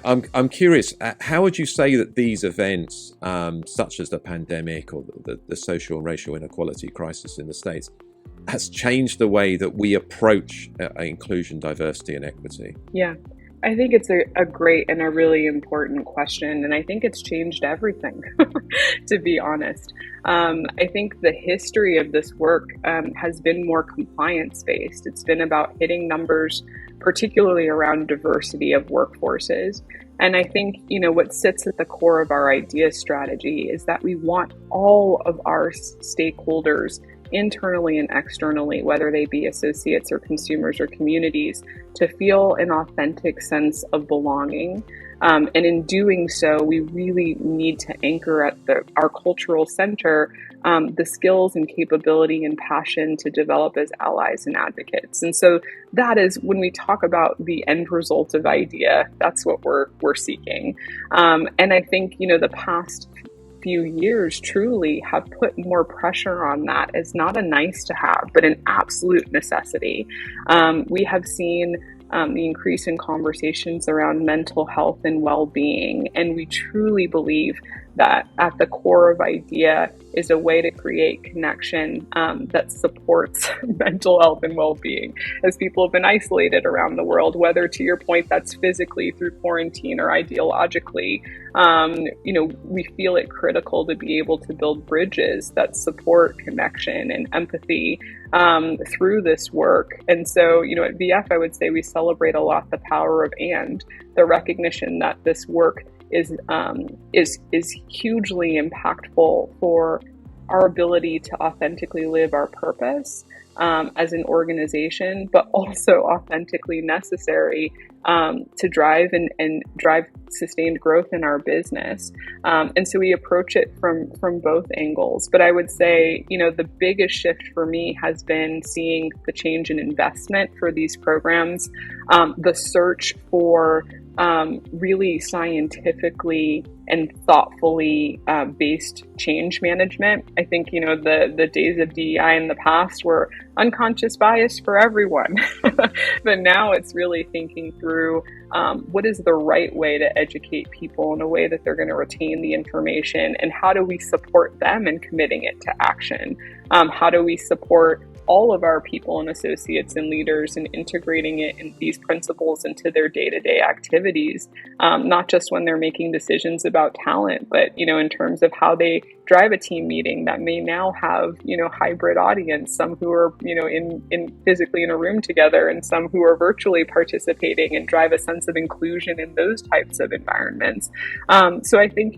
I'm curious, how would you say that these events, such as the pandemic or the social and racial inequality crisis in the States, has changed the way that we approach inclusion, diversity, and equity? Yeah, I think it's a great and a really important question. And I think it's changed everything, to be honest. I think the history of this work has been more compliance-based. It's been about hitting numbers, particularly around diversity of workforces. And I think, what sits at the core of our IDEA strategy is that we want all of our stakeholders, internally and externally, whether they be associates or consumers or communities, to feel an authentic sense of belonging. And in doing so, we really need to anchor at our cultural center the skills and capability and passion to develop as allies and advocates. And so that is, when we talk about the end result of IDEA, that's what we're seeking. And I think, the past few years truly have put more pressure on that as not a nice to have, but an absolute necessity. We have seen the increase in conversations around mental health and well-being, and we truly believe that at the core of IDEA is a way to create connection that supports mental health and well-being, as people have been isolated around the world, whether, to your point, that's physically through quarantine or ideologically. We feel it critical to be able to build bridges that support connection and empathy through this work. And so, at VF, I would say we celebrate a lot the power of and the recognition that this work is hugely impactful for our ability to authentically live our purpose as an organization, but also authentically necessary to drive and drive sustained growth in our business. And so we approach it from both angles. But I would say, the biggest shift for me has been seeing the change in investment for these programs, the search for really scientifically and thoughtfully based change management. I think, the days of DEI in the past were unconscious bias for everyone. But now it's really thinking through what is the right way to educate people in a way that they're going to retain the information, and how do we support them in committing it to action? How do we support all of our people and associates and leaders and integrating it in these principles into their day-to-day activities, not just when they're making decisions about talent, but, in terms of how they drive a team meeting that may now have, hybrid audience, some who are, in physically in a room together and some who are virtually participating, and drive a sense of inclusion in those types of environments. So I think,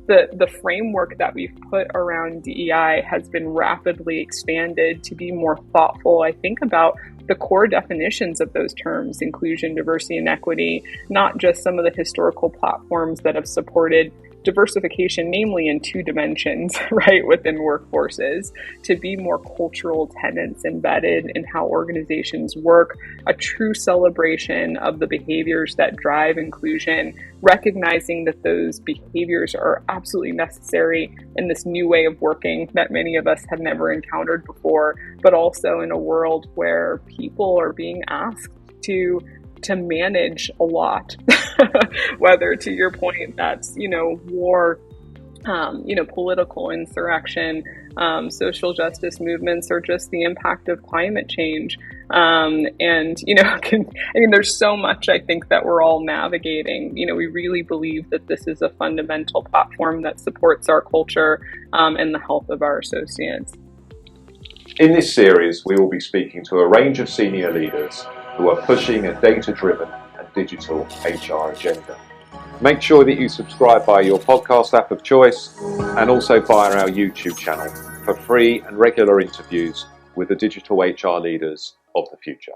the framework that we've put around DEI has been rapidly expanded to be more thoughtful, I think, about the core definitions of those terms: inclusion, diversity, and equity, not just some of the historical platforms that have supported diversification, namely in two dimensions, right, within workforces, to be more cultural tenets embedded in how organizations work, a true celebration of the behaviors that drive inclusion, recognizing that those behaviors are absolutely necessary in this new way of working that many of us have never encountered before, but also in a world where people are being asked to manage a lot, whether, to your point, that's, war, political insurrection, social justice movements, or just the impact of climate change. There's so much, I think, that we're all navigating. We really believe that this is a fundamental platform that supports our culture and the health of our associates. In this series, we will be speaking to a range of senior leaders who are pushing a data-driven and digital HR agenda. Make sure that you subscribe via your podcast app of choice, and also via our YouTube channel for free and regular interviews with the digital HR leaders of the future.